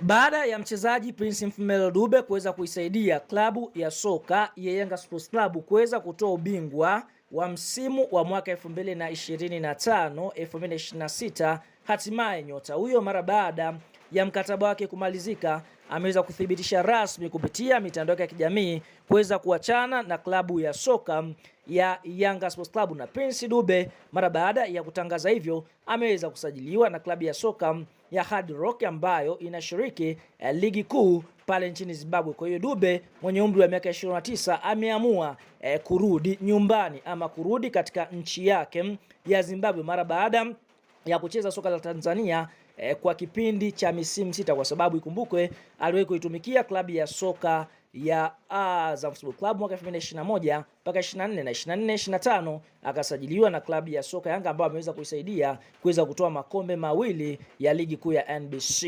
Baada ya mchezaji Prince Mfumelo Dube kuweza kuisaidia klabu ya soka ya Yanga Sports Club kuweza kutoa ubingwa wa msimu wa mwaka 2025 2026, hatimaye nyota huyo mara baada ya mkataba wake kumalizika ameweza kuthibitisha rasmi kupitia mitandao ya kijamii kuweza kuachana na klabu ya soka ya Yanga Sports Club. Na Prince Dube mara baada ya kutangaza hivyo ameweza kusajiliwa na klabu ya soka ya Hard Rock ambayo inashiriki ligi kuu pale nchini Zimbabwe. Kwa hiyo Dube mwenye umri wa miaka 29 ameamua kurudi nyumbani ama kurudi katika nchi yake ya Zimbabwe mara baada ya kucheza soka la Tanzania kwa kipindi cha misimu 6, kwa sababu ikumbukwe aliwahi kuitumikia klabu ya soka ya Azam Football Club mwaka 2021 mpaka 24 na 25 akasajiliwa na klabu ya soka Yanga ambayo ameweza kuisaidia kuweza kutoa makombe mawili ya ligi kuu ya NBC.